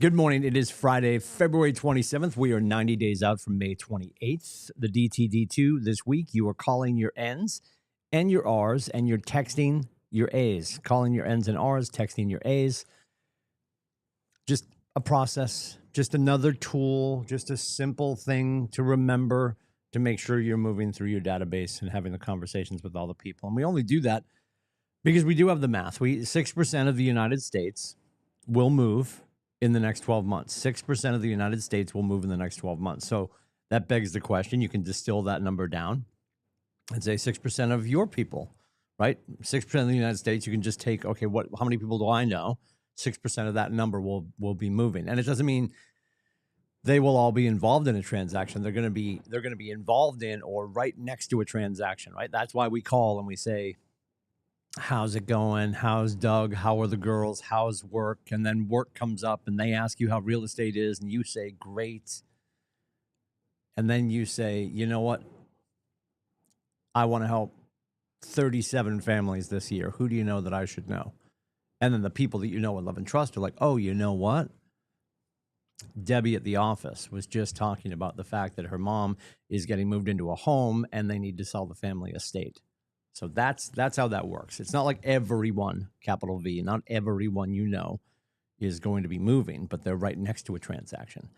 Good morning. It is Friday, February 27th. We are 90 days out from May 28th. The DTD2 this week, you are calling your N's and your R's, and you're texting your A's. Calling your N's and R's, texting your A's. Just a process, just another tool, just a simple thing to remember to make sure you're moving through your database and having the conversations with all the people. And we only do that because we do have the math. 6% of the United States will move in the next 12 months. 6% of the United States will move in the next 12 months. So that begs the question. You can distill that number down and say 6% of your people, right? 6% of the United States, you can just take, okay, how many people do I know? 6% of that number will be moving. And it doesn't mean they will all be involved in a transaction. They're going to be involved in or right next to a transaction, right? That's why we call and we say, how's it going? How's Doug? How are the girls? How's work? And then work comes up and they ask you how real estate is and you say, great. And then you say, you know what? I want to help 37 families this year. Who do you know that I should know? And then the people that you know and love and trust are like, oh, you know what? Debbie at the office was just talking about the fact that her mom is getting moved into a home and they need to sell the family estate. So that's how that works. It's not like everyone, capital V, not everyone you know is going to be moving, but they're right next to a transaction.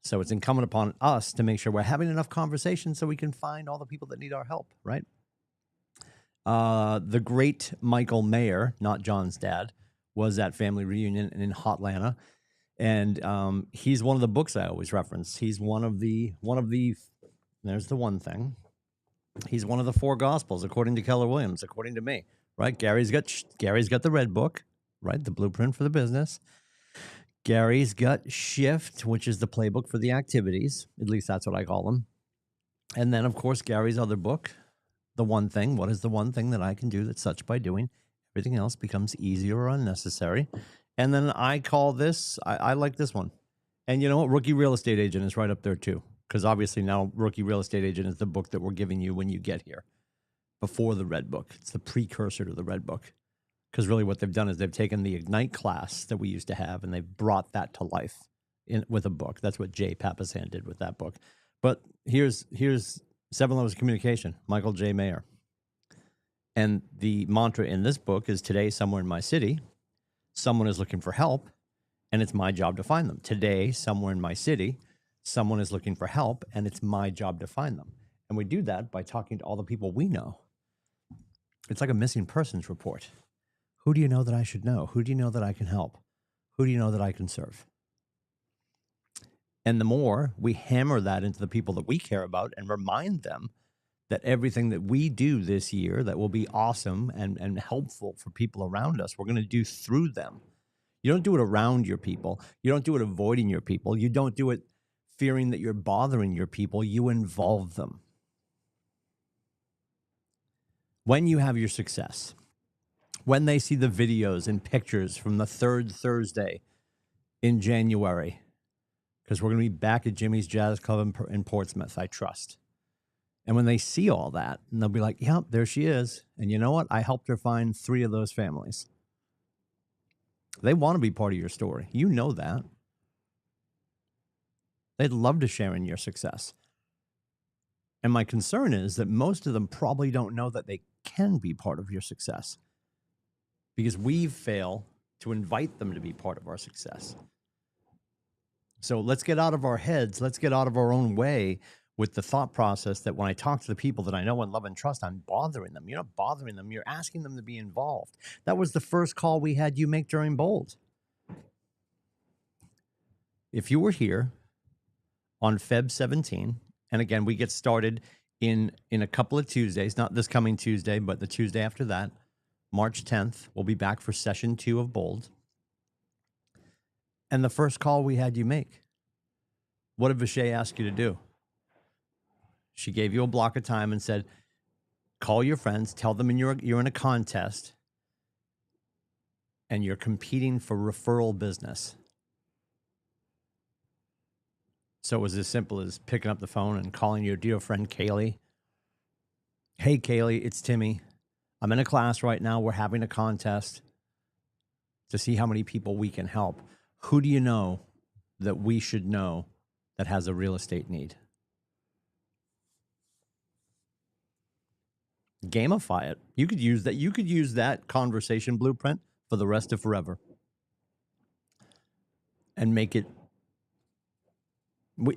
So it's incumbent upon us to make sure we're having enough conversation so we can find all the people that need our help, right? The great Michael Mayer, not John's dad, was at family reunion in Hotlanta. And he's one of the books I always reference. He's one of the, there's the one thing. He's one of the four gospels, according to Keller Williams, according to me, right? Gary's got the red book, right? The blueprint for the business. Gary's got Shift, which is the playbook for the activities. At least that's what I call them. And then, of course, Gary's other book, The One Thing. What is the one thing that I can do that such by doing? Everything else becomes easier or unnecessary. And then I call this, I like this one. And you know what? Rookie Real Estate Agent is right up there too. Because obviously now Rookie Real Estate Agent is the book that we're giving you when you get here. Before the Red Book. It's the precursor to the Red Book. Because really what they've done is they've taken the Ignite class that we used to have and they've brought that to life with a book. That's what Jay Papasan did with that book. But here's 7 Levels of Communication, Michael J. Mayer. And the mantra in this book is today, somewhere in my city, someone is looking for help and it's my job to find them. Today, somewhere in my city, someone is looking for help and it's my job to find them. And we do that by talking to all the people we know. It's like a missing persons report. Who do you know that I should know? Who do you know that I can help? Who do you know that I can serve? And the more we hammer that into the people that we care about and remind them that everything that we do this year that will be awesome and helpful for people around us, we're going to do through them. You don't do it around your people. You don't do it avoiding your people. You don't do it fearing that you're bothering your people. You involve them. When you have your success, when they see the videos and pictures from the third Thursday in January, because we're going to be back at Jimmy's Jazz Club in Portsmouth, I trust. And when they see all that, and they'll be like, yep, there she is. And you know what? I helped her find 3 of those families. They want to be part of your story. You know that. They'd love to share in your success. And my concern is that most of them probably don't know that they can be part of your success because we fail to invite them to be part of our success. So let's get out of our heads. Let's get out of our own way with the thought process that when I talk to the people that I know and love and trust, I'm bothering them. You're not bothering them. You're asking them to be involved. That was the first call we had you make during Bold. If you were here on Feb 17, and again, we get started in a couple of Tuesdays, not this coming Tuesday, but the Tuesday after that, March 10th, we'll be back for session 2 of Bold. And the first call we had you make, what did Vishay ask you to do? She gave you a block of time and said, call your friends, tell them you're in a contest and you're competing for referral business. So it was as simple as picking up the phone and calling your dear friend Kaylee. Hey, Kaylee, it's Timmy. I'm in a class right now. We're having a contest to see how many people we can help. Who do you know that we should know that has a real estate need? Gamify it. You could use that. You could use that conversation blueprint for the rest of forever and make it.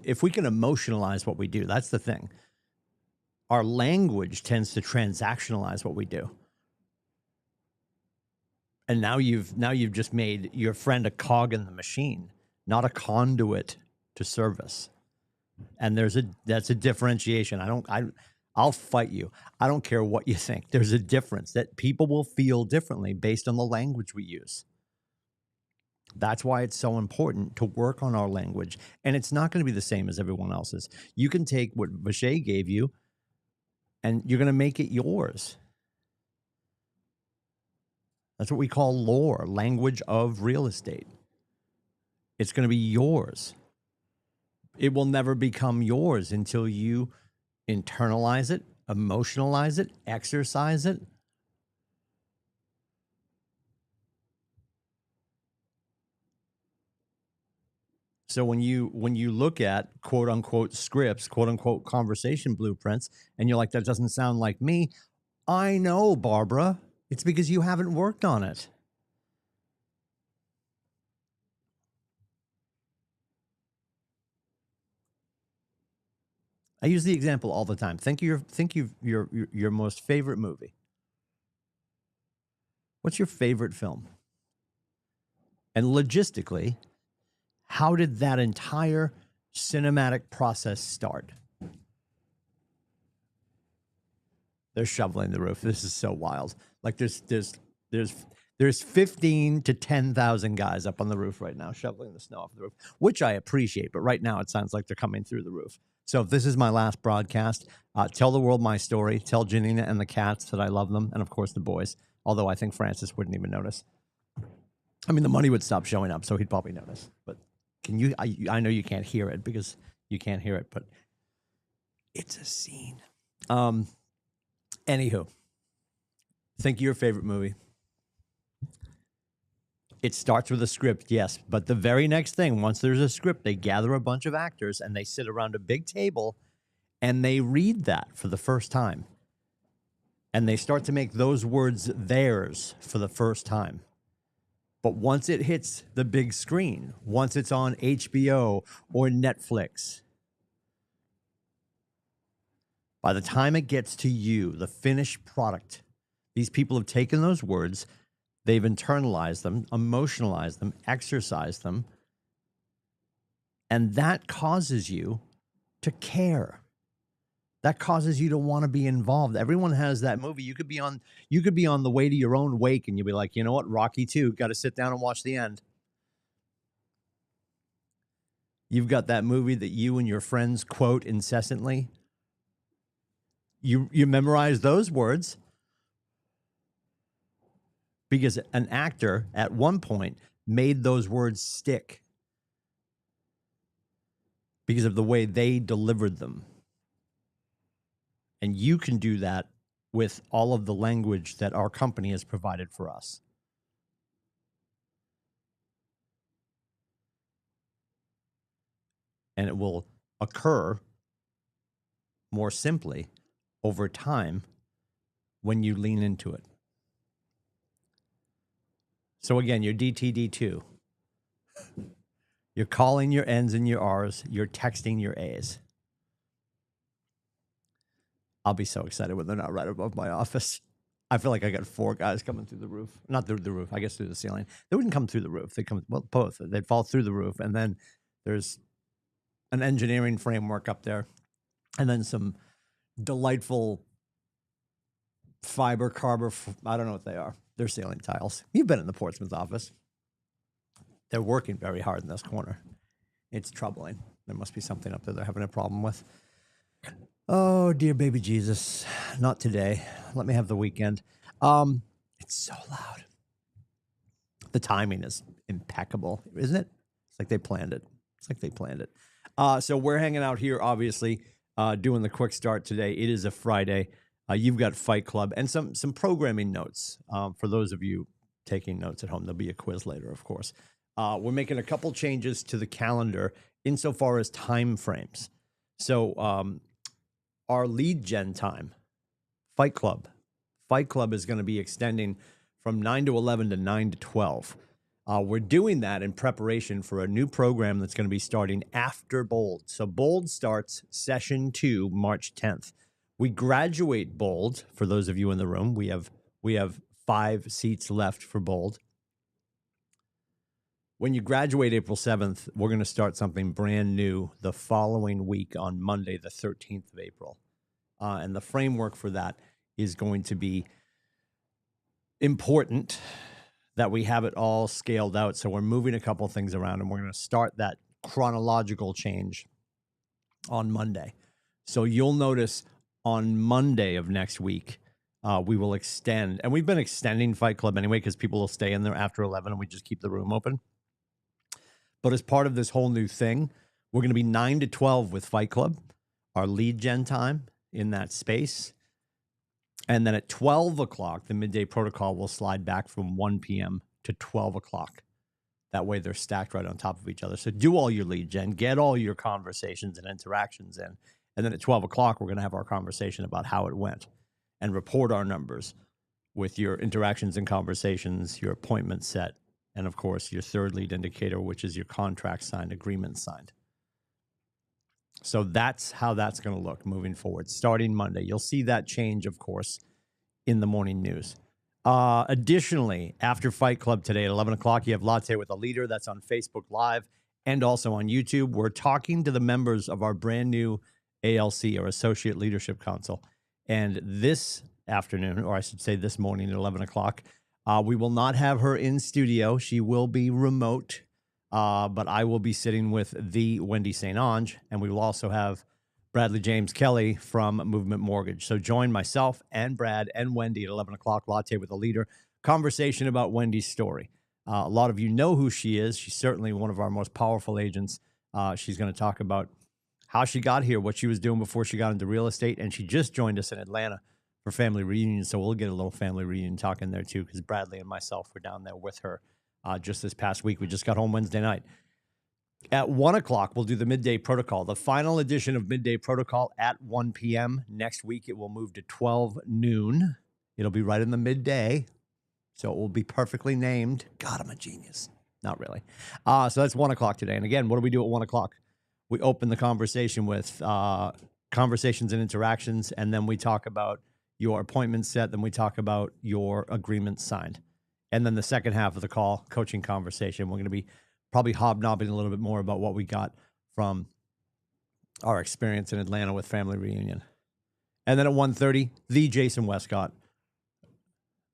If we can emotionalize what we do, that's the thing. Our language tends to transactionalize what we do. And now you've just made your friend a cog in the machine, not a conduit to service. And that's a differentiation. I'll fight you. I don't care what you think. There's a difference that people will feel differently based on the language we use. That's why it's so important to work on our language. And it's not going to be the same as everyone else's. You can take what Vishay gave you and you're going to make it yours. That's what we call lore, language of real estate. It's going to be yours. It will never become yours until you internalize it, emotionalize it, exercise it. So when you look at quote unquote scripts, quote unquote conversation blueprints, and you're like, that doesn't sound like me. I know, Barbara. It's because you haven't worked on it. I use the example all the time. Think your most favorite movie. What's your favorite film? And logistically, how did that entire cinematic process start? They're shoveling the roof. This is so wild. Like there's 15 to 10,000 guys up on the roof right now shoveling the snow off the roof, which I appreciate. But right now it sounds like they're coming through the roof. So if this is my last broadcast, tell the world my story. Tell Janina and the cats that I love them. And of course the boys, although I think Francis wouldn't even notice. I mean, the money would stop showing up, so he'd probably notice. But can you, I know you can't hear it because you can't hear it, but it's a scene. Anywho, think of your favorite movie. It starts with a script, yes, but the very next thing, once there's a script, they gather a bunch of actors and they sit around a big table and they read that for the first time. And they start to make those words theirs for the first time. But once it hits the big screen, once it's on HBO or Netflix, by the time it gets to you, the finished product, these people have taken those words, they've internalized them, emotionalized them, exercised them, and that causes you to care. That causes you to want to be involved. Everyone has that movie. You could be on the way to your own wake and you'll be like, you know what, Rocky 2, got to sit down and watch the end. You've got that movie that you and your friends quote incessantly. You memorize those words because an actor at one point made those words stick because of the way they delivered them. And you can do that with all of the language that our company has provided for us. And it will occur more simply over time when you lean into it. So again, your DTD2. You're calling your N's and your R's. You're texting your A's. I'll be so excited when they're not right above my office. I feel like I got 4 guys coming through the roof. Not through the roof, I guess through the ceiling. They wouldn't come through the roof. They come, well, both. They'd fall through the roof. And then there's an engineering framework up there. And then some delightful fiber carbon, I don't know what they are. They're ceiling tiles. You've been in the Portsmouth office. They're working very hard in this corner. It's troubling. There must be something up there they're having a problem with. Oh, dear baby Jesus. Not today. Let me have the weekend. It's so loud. The timing is impeccable, isn't it? It's like they planned it. So we're hanging out here, obviously, doing the quick start today. It is a Friday. You've got Fight Club and some programming notes for those of you taking notes at home. There'll be a quiz later, of course. we're making a couple changes to the calendar insofar as time frames. So our lead gen time, Fight Club is going to be extending from 9 to 11 to 9 to 12. We're doing that in preparation for a new program that's going to be starting after Bold. So Bold starts session 2, March 10th. We graduate Bold. For those of you in the room, we have 5 seats left for Bold. When you graduate April 7th, we're going to start something brand new the following week on Monday, the 13th of April. And the framework for that is going to be important that we have it all scaled out. So we're moving a couple things around, and we're going to start that chronological change on Monday. So you'll notice on Monday of next week, we will extend, and we've been extending Fight Club anyway because people will stay in there after 11 and we just keep the room open. But as part of this whole new thing, we're going to be 9 to 12 with Fight Club, our lead gen time in that space. And then at 12 o'clock, the midday protocol will slide back from 1 p.m. to 12 o'clock. That way they're stacked right on top of each other. So do all your lead gen, get all your conversations and interactions in. And then at 12 o'clock, we're going to have our conversation about how it went and report our numbers with your interactions and conversations, your appointment set, and of course, your third lead indicator, which is your contract signed, agreement signed. So that's how that's going to look moving forward. Starting Monday, you'll see that change, of course, in the morning news. Additionally, after Fight Club today at 11 o'clock, you have Latte with a Leader. That's on Facebook Live and also on YouTube. We're talking to the members of our brand new ALC, or Associate Leadership Council. And this afternoon, or I should say this morning at 11 o'clock, we will not have her in studio. She will be remote. But I will be sitting with the Wendy St. Ange, and we will also have Bradley James Kelly from Movement Mortgage. So join myself and Brad and Wendy at 11 o'clock, Latte with a Leader, conversation about Wendy's story. A lot of you know who she is. She's certainly one of our most powerful agents. She's going to talk about how she got here, what she was doing before she got into real estate, and she just joined us in Atlanta for family reunion. So we'll get a little family reunion talk in there too, because Bradley and myself were down there with her. Just this past week. We just got home Wednesday night. At 1 o'clock, we'll do the Midday Protocol, the final edition of Midday Protocol at 1 p.m. Next week, it will move to 12 noon. It'll be right in the midday, so it will be perfectly named. God, I'm a genius. Not really. So that's 1 o'clock today. And again, what do we do at 1 o'clock? We open the conversation with conversations and interactions, and then we talk about your appointment set, then we talk about your agreement signed. And then the second half of the call, coaching conversation, we're going to be probably hobnobbing a little bit more about what we got from our experience in Atlanta with family reunion. And then at 1:30, the Jason Westcott,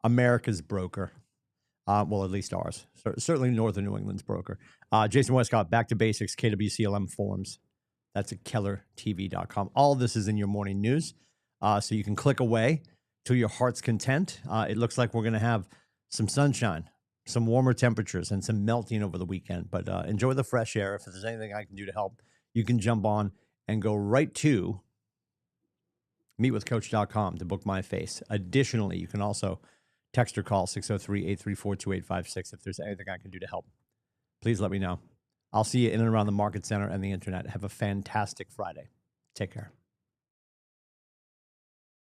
America's broker. Well, at least ours. Certainly Northern New England's broker. Jason Westcott, Back to Basics, KWCLM Forums. That's at kellertv.com. All of this is in your morning news. So you can click away to your heart's content. It looks like we're going to have some sunshine, some warmer temperatures, and some melting over the weekend. But enjoy the fresh air. If there's anything I can do to help, you can jump on and go right to meetwithcoach.com to book my face. Additionally, you can also text or call 603-834-2856 if there's anything I can do to help. Please let me know. I'll see you in and around the market center and the internet. Have a fantastic Friday. Take care.